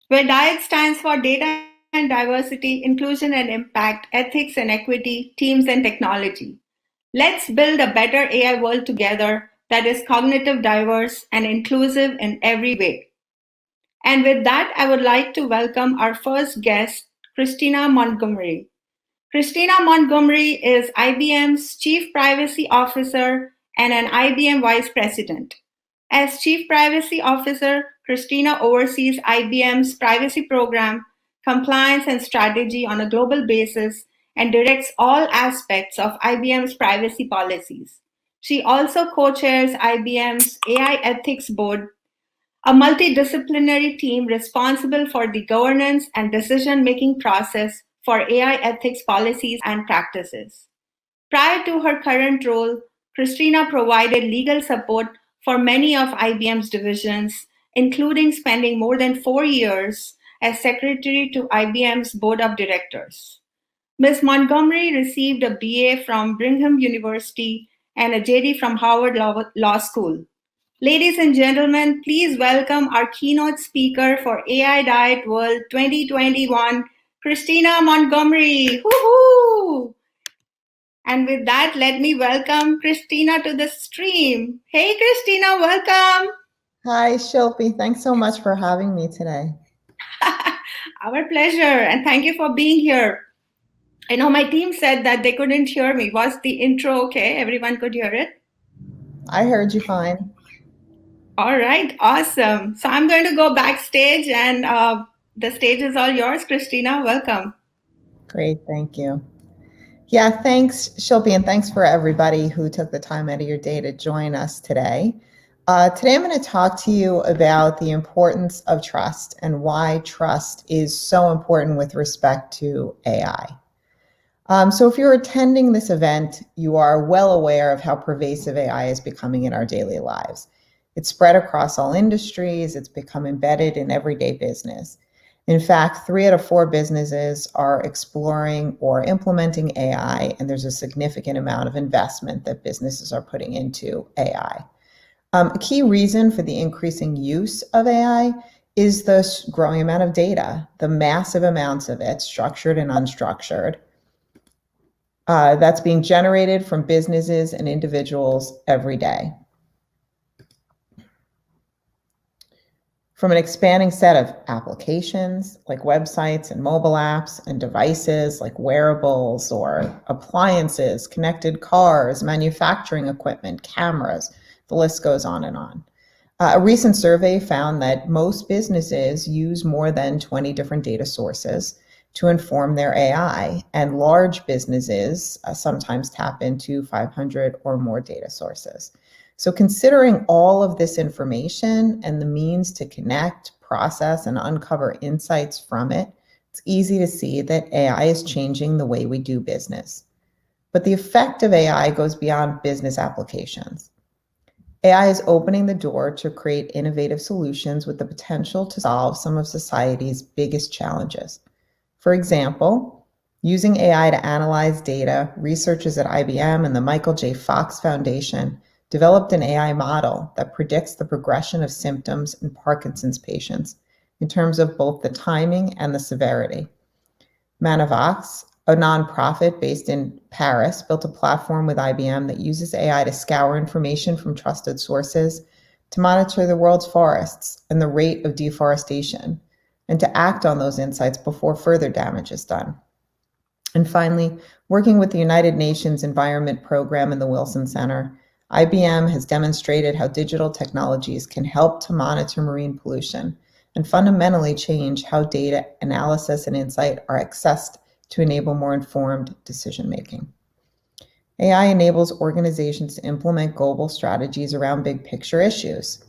where DIET stands for Data and Diversity, Inclusion and Impact, Ethics and Equity, Teams and Technology. Let's build a better AI world together that is cognitive, diverse, and inclusive in every way. And with that, I would like to welcome our first guest, Christina Montgomery. Christina Montgomery is IBM's Chief Privacy Officer and an IBM Vice President. As Chief Privacy Officer, Christina oversees IBM's privacy program, compliance, and strategy on a global basis and directs all aspects of IBM's privacy policies. She also co chairs IBM's AI Ethics Board, a multidisciplinary team responsible for the governance and decision making process for AI ethics policies and practices. Prior to her current role, Christina provided legal support for many of IBM's divisions, including spending more than 4 years as secretary to IBM's board of directors. Ms. Montgomery received a BA from Binghamton University and a JD from Harvard Law School. Ladies and gentlemen, please welcome our keynote speaker for AI Diet World 2021, Christina Montgomery. Woohoo! And with that, let me welcome Christina to the stream. Hey, Christina, welcome. Hi, Shilpi. Thanks so much for having me today. Our pleasure, and thank you for being here. I know my team said that they couldn't hear me. Was the intro okay? Everyone could hear it? I heard you fine. All right, awesome. So I'm going to go backstage, and the stage is all yours, Christina. Welcome. Great, thank you. Yeah, thanks, Shilpi, and thanks for everybody who took the time out of your day to join us today. Today I'm going to talk to you about the importance of trust and why trust is so important with respect to AI. So if you're attending this event, you are well aware of how pervasive AI is becoming in our daily lives. It's spread across all industries. It's become embedded in everyday business. In fact, 3 out of 4 businesses are exploring or implementing AI, and there's a significant amount of investment that businesses are putting into AI. A key reason for the increasing use of AI is the growing amount of data, the massive amounts of it, structured and unstructured, that's being generated from businesses and individuals every day. From an expanding set of applications like websites and mobile apps and devices like wearables or appliances, connected cars, manufacturing equipment, cameras, the list goes on and on. A recent survey found that most businesses use more than 20 different data sources to inform their AI, and large businesses sometimes tap into 500 or more data sources. So considering all of this information and the means to connect, process, and uncover insights from it, it's easy to see that AI is changing the way we do business. But the effect of AI goes beyond business applications. AI is opening the door to create innovative solutions with the potential to solve some of society's biggest challenges. For example, using AI to analyze data, researchers at IBM and the Michael J. Fox Foundation developed an AI model that predicts the progression of symptoms in Parkinson's patients in terms of both the timing and the severity. Manavox, a nonprofit based in Paris, built a platform with IBM that uses AI to scour information from trusted sources to monitor the world's forests and the rate of deforestation, and to act on those insights before further damage is done. And finally, working with the United Nations Environment Program and the Wilson Center, IBM has demonstrated how digital technologies can help to monitor marine pollution and fundamentally change how data analysis and insight are accessed to enable more informed decision-making. AI enables organizations to implement global strategies around big picture issues.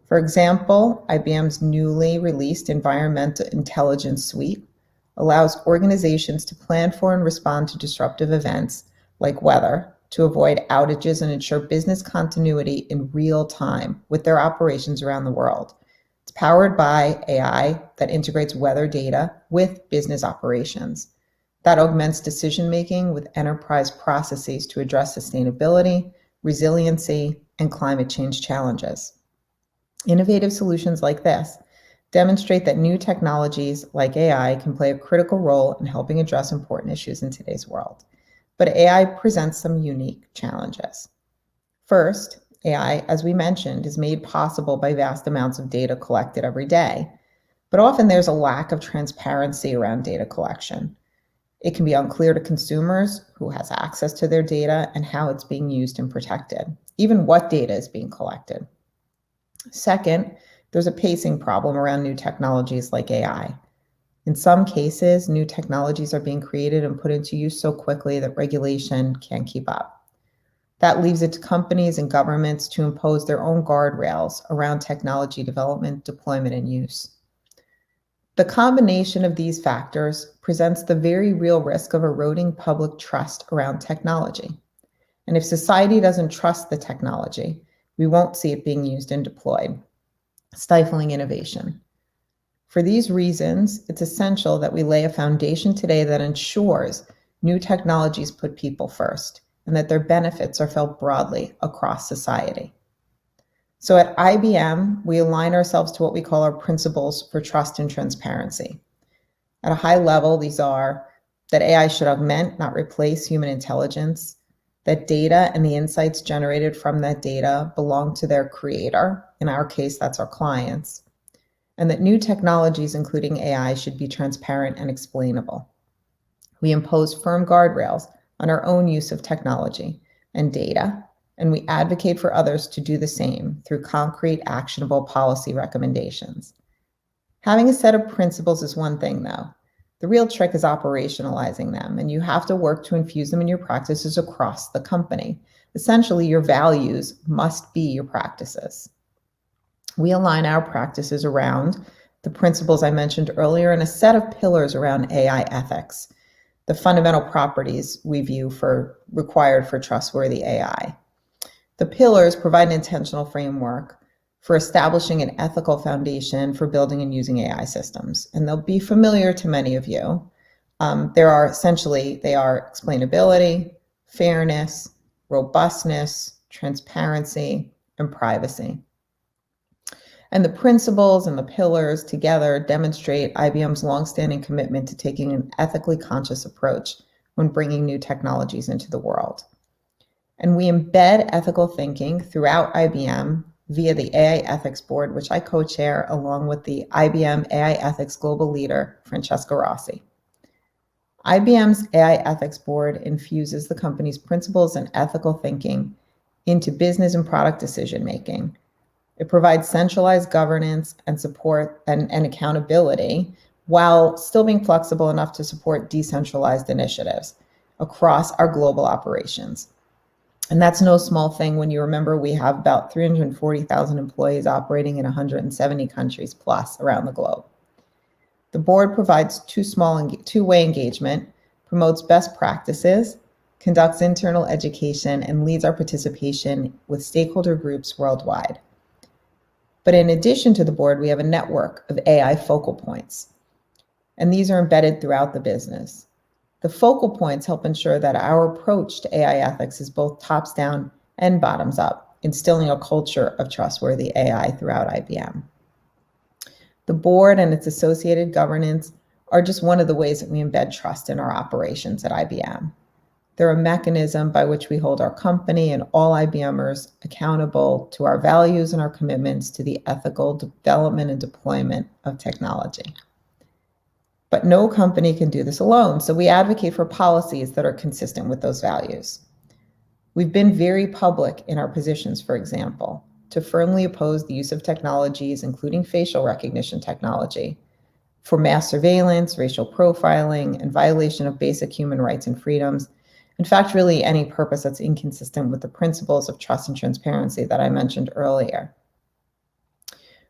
For example, IBM's newly released Environmental Intelligence Suite allows organizations to plan for and respond to disruptive events like weather to avoid outages and ensure business continuity in real time with their operations around the world. It's powered by AI that integrates weather data with business operations. That augments decision-making with enterprise processes to address sustainability, resiliency, and climate change challenges. Innovative solutions like this demonstrate that new technologies like AI can play a critical role in helping address important issues in today's world. But AI presents some unique challenges. First, AI, as we mentioned, is made possible by vast amounts of data collected every day, but often there's a lack of transparency around data collection. It can be unclear to consumers who has access to their data and how it's being used and protected, even what data is being collected. Second, there's a pacing problem around new technologies like AI. In some cases, new technologies are being created and put into use so quickly that regulation can't keep up. That leaves it to companies and governments to impose their own guardrails around technology development, deployment, and use. The combination of these factors presents the very real risk of eroding public trust around technology. And if society doesn't trust the technology, we won't see it being used and deployed, stifling innovation. For these reasons, it's essential that we lay a foundation today that ensures new technologies put people first and that their benefits are felt broadly across society. So at IBM, we align ourselves to what we call our principles for trust and transparency. At a high level, these are that AI should augment, not replace human intelligence, that data and the insights generated from that data belong to their creator. In our case, that's our clients. And that new technologies, including AI, should be transparent and explainable. We impose firm guardrails on our own use of technology and data, and we advocate for others to do the same through concrete, actionable policy recommendations. Having a set of principles is one thing, though. The real trick is operationalizing them, and you have to work to infuse them in your practices across the company. Essentially, your values must be your practices. We align our practices around the principles I mentioned earlier and a set of pillars around AI ethics, the fundamental properties we view required for trustworthy AI. The pillars provide an intentional framework for establishing an ethical foundation for building and using AI systems, and they'll be familiar to many of you. They are explainability, fairness, robustness, transparency, and privacy. And the principles and the pillars together demonstrate IBM's longstanding commitment to taking an ethically conscious approach when bringing new technologies into the world. And we embed ethical thinking throughout IBM via the AI Ethics Board, which I co-chair along with the IBM AI Ethics Global Leader, Francesca Rossi. IBM's AI Ethics Board infuses the company's principles and ethical thinking into business and product decision-making. It provides centralized governance and support and accountability while still being flexible enough to support decentralized initiatives across our global operations. And that's no small thing when you remember we have about 340,000 employees operating in 170 countries plus around the globe. The board provides two-way engagement, promotes best practices, conducts internal education, and leads our participation with stakeholder groups worldwide. But in addition to the board, we have a network of AI focal points, and these are embedded throughout the business. The focal points help ensure that our approach to AI ethics is both tops down and bottoms up, instilling a culture of trustworthy AI throughout IBM. The board and its associated governance are just one of the ways that we embed trust in our operations at IBM. They're a mechanism by which we hold our company and all IBMers accountable to our values and our commitments to the ethical development and deployment of technology. But no company can do this alone, so we advocate for policies that are consistent with those values. We've been very public in our positions, for example, to firmly oppose the use of technologies, including facial recognition technology, for mass surveillance, racial profiling, and violation of basic human rights and freedoms. In fact, really any purpose that's inconsistent with the principles of trust and transparency that I mentioned earlier.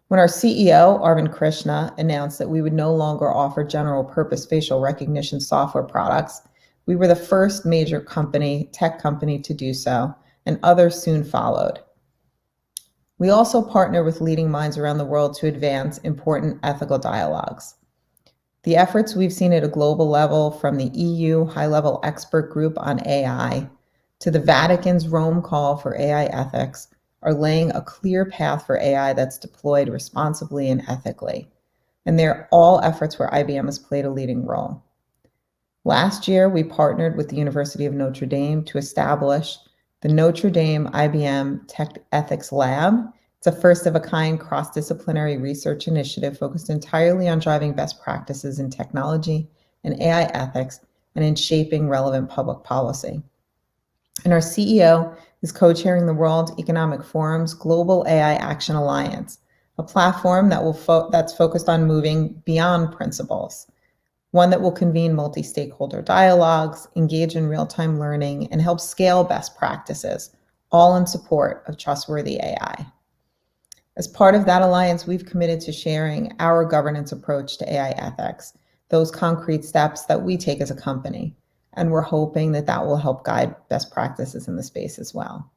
When our CEO, Arvind Krishna, announced that we would no longer offer general purpose facial recognition software products, we were the first major tech company to do so, and others soon followed. We also partner with leading minds around the world to advance important ethical dialogues. The efforts we've seen at a global level, from the EU high-level expert group on AI to the Vatican's Rome call for AI ethics, are laying a clear path for AI that's deployed responsibly and ethically. and they're all efforts where IBM has played a leading role. Last year, we partnered with the University of Notre Dame to establish the Notre Dame IBM Tech Ethics Lab. It's a first-of-a-kind cross-disciplinary research initiative focused entirely on driving best practices in technology and AI ethics and in shaping relevant public policy. And our CEO is co-chairing the World Economic Forum's Global AI Action Alliance, a platform that's focused on moving beyond principles, one that will convene multi-stakeholder dialogues, engage in real-time learning, and help scale best practices, all in support of trustworthy AI. As part of that alliance, we've committed to sharing our governance approach to AI ethics, those concrete steps that we take as a company, and we're hoping that that will help guide best practices in the space as well.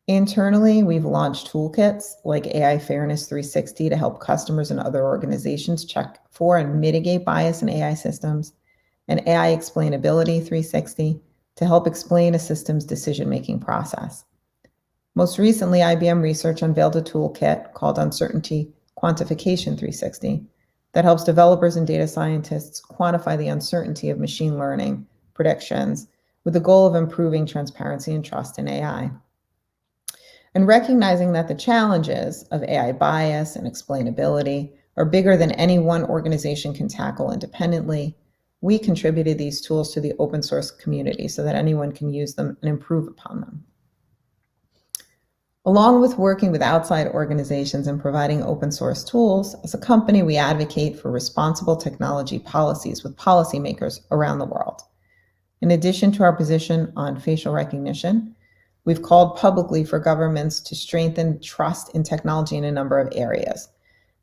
Internally, we've launched toolkits like AI Fairness 360 to help customers and other organizations check for and mitigate bias in AI systems, and AI Explainability 360 to help explain a system's decision-making process. Most recently, IBM Research unveiled a toolkit called Uncertainty Quantification 360 that helps developers and data scientists quantify the uncertainty of machine learning predictions with the goal of improving transparency and trust in AI. And recognizing that the challenges of AI bias and explainability are bigger than any one organization can tackle independently, we contributed these tools to the open source community so that anyone can use them and improve upon them. Along with working with outside organizations and providing open source tools, as a company, we advocate for responsible technology policies with policymakers around the world. In addition to our position on facial recognition, we've called publicly for governments to strengthen trust in technology in a number of areas.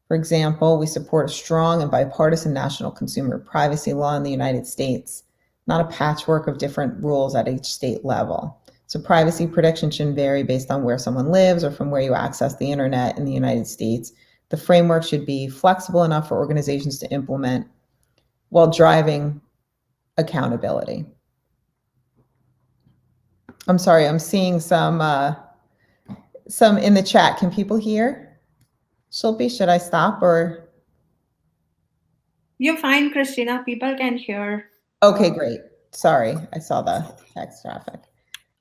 For example, we support a strong and bipartisan national consumer privacy law in the United States, not a patchwork of different rules at each state level. So privacy protection shouldn't vary based on where someone lives or from where you access the internet in the United States. The framework should be flexible enough for organizations to implement while driving accountability. I'm sorry, I'm seeing some in the chat. Can people hear? Shilpi, should I stop or? You're fine, Christina. People can hear. Okay, great. Sorry, I saw the text traffic.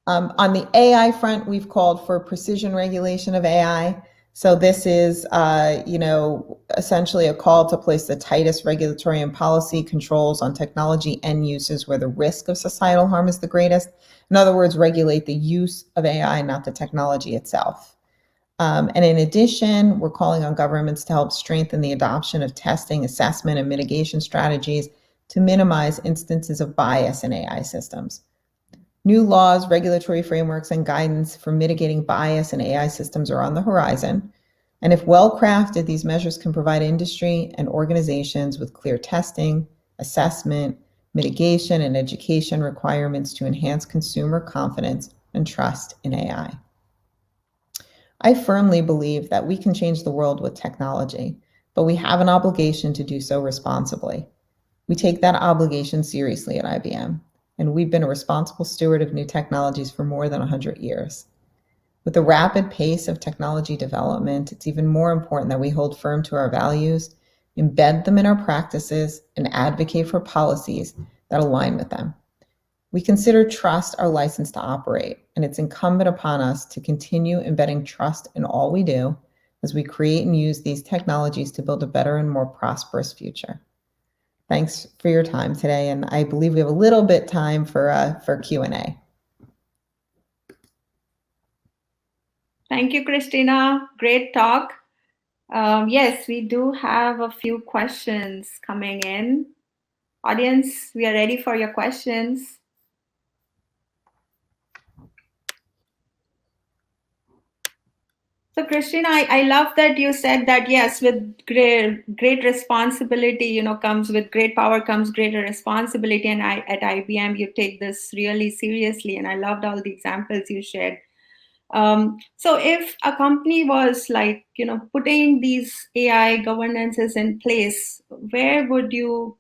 On the AI front, we've called for precision regulation of AI. So this is, essentially a call to place the tightest regulatory and policy controls on technology end uses where the risk of societal harm is the greatest. In other words, regulate the use of AI, not the technology itself. And in addition, we're calling on governments to help strengthen the adoption of testing, assessment, and mitigation strategies to minimize instances of bias in AI systems. New laws, regulatory frameworks, and guidance for mitigating bias in AI systems are on the horizon. And if well-crafted, these measures can provide industry and organizations with clear testing, assessment, mitigation, and education requirements to enhance consumer confidence and trust in AI. I firmly believe that we can change the world with technology, but we have an obligation to do so responsibly. We take that obligation seriously at IBM. And we've been a responsible steward of new technologies for more than 100 years. With the rapid pace of technology development, it's even more important that we hold firm to our values, embed them in our practices, and advocate for policies that align with them. We consider trust our license to operate, and it's incumbent upon us to continue embedding trust in all we do as we create and use these technologies to build a better and more prosperous future. Thanks for your time today, and I believe we have a little bit time for Q&A. Thank you, Christina. Great talk. Yes, we do have a few questions coming in. Audience, we are ready for your questions. So Christina, I love that you said that, yes, with great responsibility, comes with great power comes greater responsibility. And at IBM, you take this really seriously. And I loved all the examples you shared. So if a company was putting these AI governances in place, where would you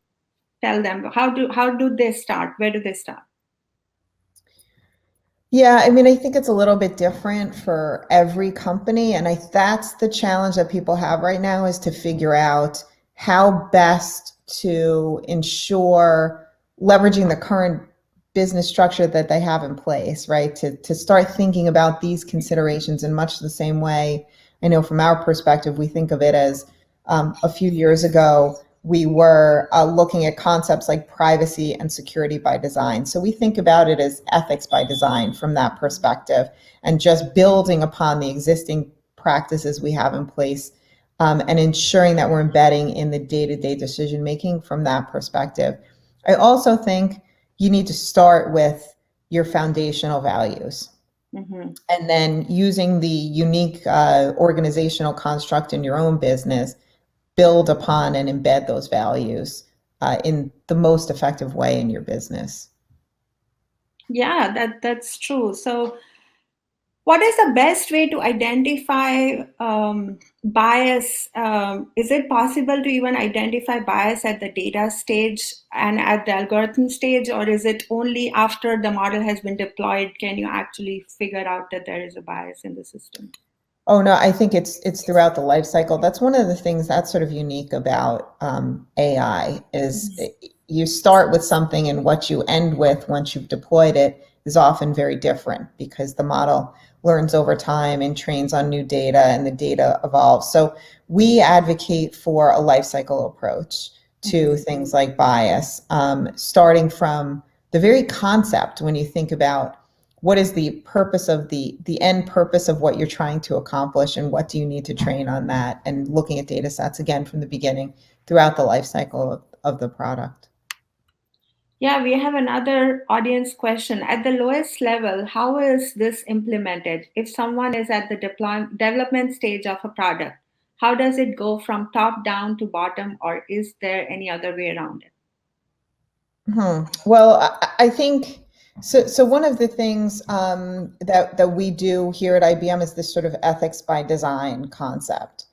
tell them? How do they start? Where do they start? Yeah, I think it's a little bit different for every company. And that's the challenge that people have right now, is to figure out how best to ensure leveraging the current business structure that they have in place, right? To start thinking about these considerations in much the same way. I know from our perspective, we think of it as a few years ago, we were looking at concepts like privacy and security by design. So we think about it as ethics by design from that perspective, and just building upon the existing practices we have in place, and ensuring that we're embedding in the day-to-day decision making from that perspective. I also think you need to start with your foundational values. Mm-hmm. And then using the unique organizational construct in your own business, build upon and embed those values in the most effective way in your business. Yeah, that's true. So what is the best way to identify bias? Is it possible to even identify bias at the data stage and at the algorithm stage, or is it only after the model has been deployed can you actually figure out that there is a bias in the system? Oh no, I think it's throughout the life cycle. That's one of the things that's sort of unique about AI is you start with something, and what you end with once you've deployed it is often very different, because the model learns over time and trains on new data, and the data evolves. So we advocate for a life cycle approach to things like bias, starting from the very concept. When you think about what is the purpose of the end purpose of what you're trying to accomplish, and what do you need to train on that, and looking at data sets again from the beginning throughout the life cycle of the product. Yeah, we have another audience question. At the lowest level, how is this implemented? If someone is at the development stage of a product, how does it go from top down to bottom, or is there any other way around it? Well, I think so. One of the things that we do here at IBM is this sort of ethics by design concept.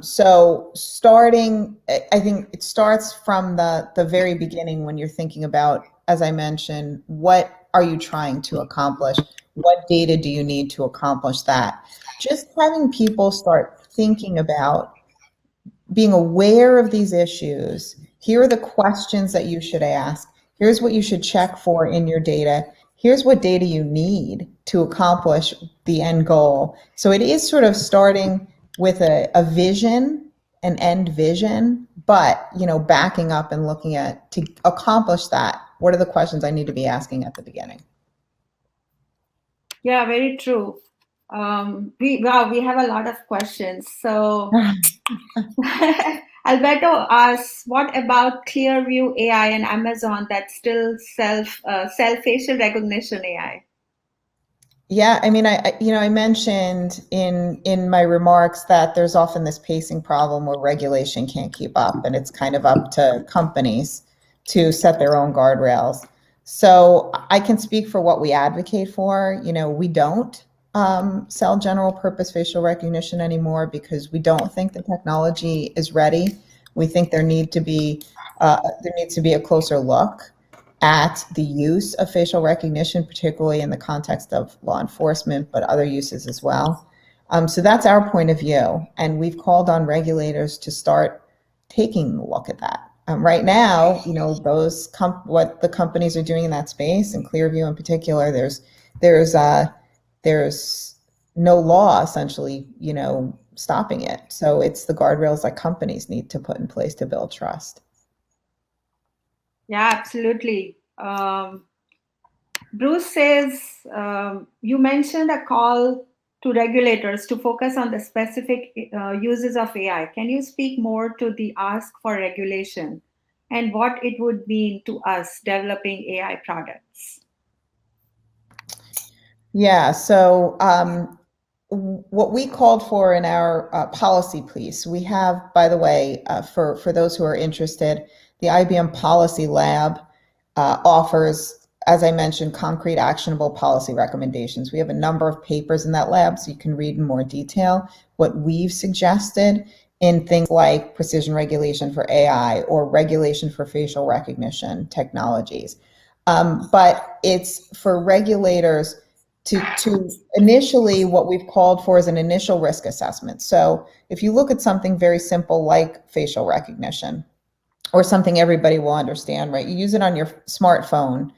So starting, I think it starts from the very beginning, when you're thinking about, as I mentioned, what are you trying to accomplish? What data do you need to accomplish that? Just having people start thinking about being aware of these issues. Here are the questions that you should ask. Here's what you should check for in your data. Here's what data you need to accomplish the end goal. So it is sort of starting with a vision, an end vision, but backing up and looking at, to accomplish that, what are the questions I need to be asking at the beginning? Yeah, very true. We have a lot of questions. So Alberto asks, what about Clearview AI and Amazon that's still self facial recognition AI? Yeah, I mean, I mentioned in my remarks that there's often this pacing problem where regulation can't keep up, and it's kind of up to companies to set their own guardrails. So I can speak for what we advocate for. We don't sell general purpose facial recognition anymore, because we don't think the technology is ready. We think there needs to be a closer look at the use of facial recognition, particularly in the context of law enforcement, but other uses as well. So that's our point of view, and we've called on regulators to start taking a look at that. Right now, what the companies are doing in that space, and Clearview in particular, there's no law essentially, stopping it. So it's the guardrails that companies need to put in place to build trust. Yeah, absolutely. Bruce says, you mentioned a call to regulators to focus on the specific uses of AI. Can you speak more to the ask for regulation and what it would mean to us developing AI products? Yeah, so what we called for in our policy piece, we have, by the way, for those who are interested, the IBM Policy Lab offers, as I mentioned, concrete actionable policy recommendations. We have a number of papers in that lab, so you can read in more detail what we've suggested in things like precision regulation for AI or regulation for facial recognition technologies. But it's for regulators to initially what we've called for is an initial risk assessment. So if you look at something very simple like facial recognition, or something everybody will understand, right? You use it on your smartphone.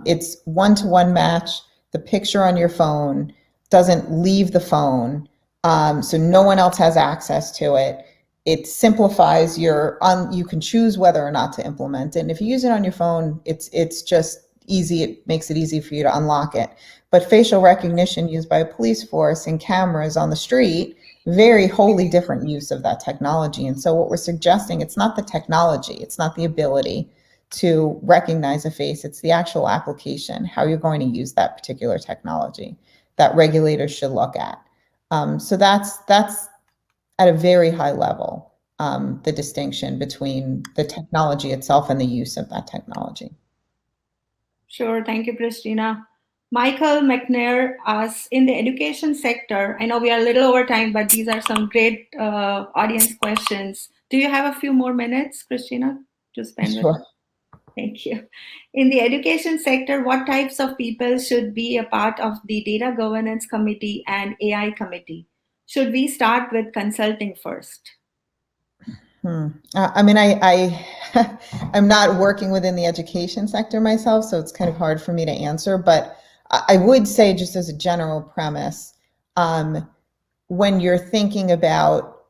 It's one-to-one match. The picture on your phone doesn't leave the phone, so no one else has access to it. It simplifies you can choose whether or not to implement it. And if you use it on your phone, it's just easy. It makes it easy for you to unlock it. But facial recognition used by a police force and cameras on the street, very wholly different use of that technology. And so what we're suggesting, it's not the technology, it's not the ability to recognize a face, it's the actual application, how you're going to use that particular technology that regulators should look at. So that's at a very high level, the distinction between the technology itself and the use of that technology. Sure, thank you, Christina. Michael McNair asks, in the education sector, I know we are a little over time, but these are some great audience questions. Do you have a few more minutes, Christina, to spend with us? Thank you. In the education sector, what types of people should be a part of the data governance committee and AI committee? Should we start with consulting first? I mean, I'm not working within the education sector myself, so it's kind of hard for me to answer. But I would say, just as a general premise, when you're thinking about,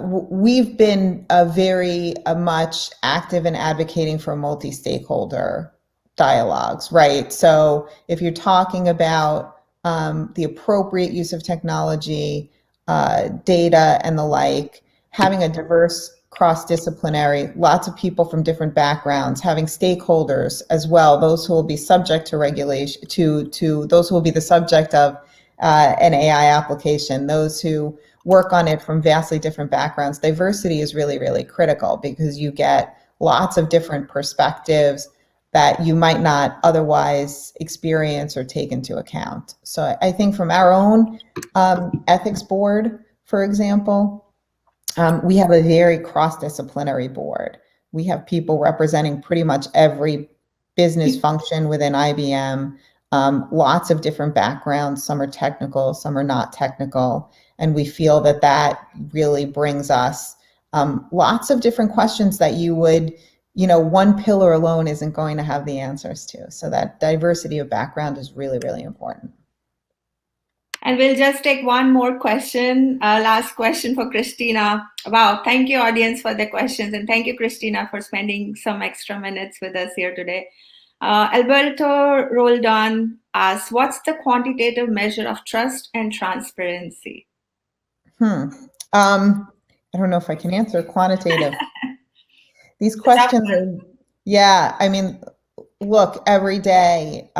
we've been very much active in advocating for multi-stakeholder dialogues, right? So if you're talking about the appropriate use of technology, data, and the like, having a diverse cross-disciplinary, lots of people from different backgrounds, having stakeholders as well, those who will be subject to regulation, to those who will be the subject of an AI application, those who work on it from vastly different backgrounds. Diversity is really, really critical because you get lots of different perspectives that you might not otherwise experience or take into account. So I think from our own ethics board, for example, we have a very cross-disciplinary board. We have people representing pretty much every business function within IBM, lots of different backgrounds. Some are technical, some are not technical. And we feel that that really brings us lots of different questions that you would, one pillar alone isn't going to have the answers to. So that diversity of background is really, really important. And we'll just take one more question, last question for Christina. Wow, thank you, audience, for the questions. And thank you, Christina, for spending some extra minutes with us here today. Alberto Roldan asks, what's the quantitative measure of trust and transparency? I don't know if I can answer quantitative. These questions are, yeah, I mean, look, every day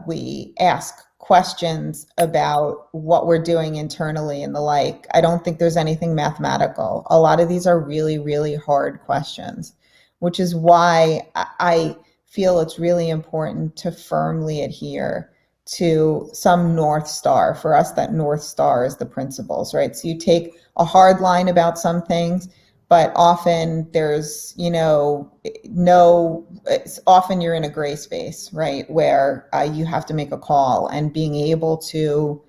we ask questions about what we're doing internally and the like. I don't think there's anything mathematical. A lot of these are really, really hard questions, which is why I feel it's really important to firmly adhere to some North Star. For us, that North Star is the principles, right? So you take a hard line about some things, but often there's, often you're in a gray space, right? Where you have to make a call, and being able to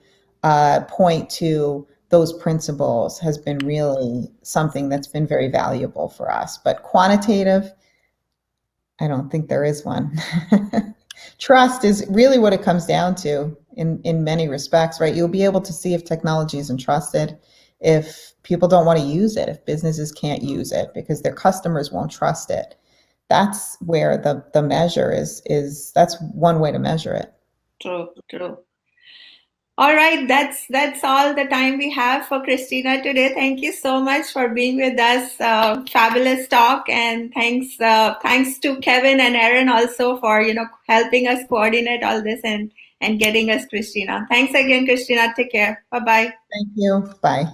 point to those principles has been really something that's been very valuable for us. But quantitative, I don't think there is one. Trust is really what it comes down to in many respects, right? You'll be able to see if technology isn't trusted, if people don't want to use it, if businesses can't use it because their customers won't trust it. That's where the measure is that's one way to measure it. True. All right, that's all the time we have for Christina today. Thank you so much for being with us. Fabulous talk, and thanks to Kevin and Aaron also for helping us coordinate all this and getting us Christina. Thanks again, Christina. Take care. Bye-bye. Thank you. Bye.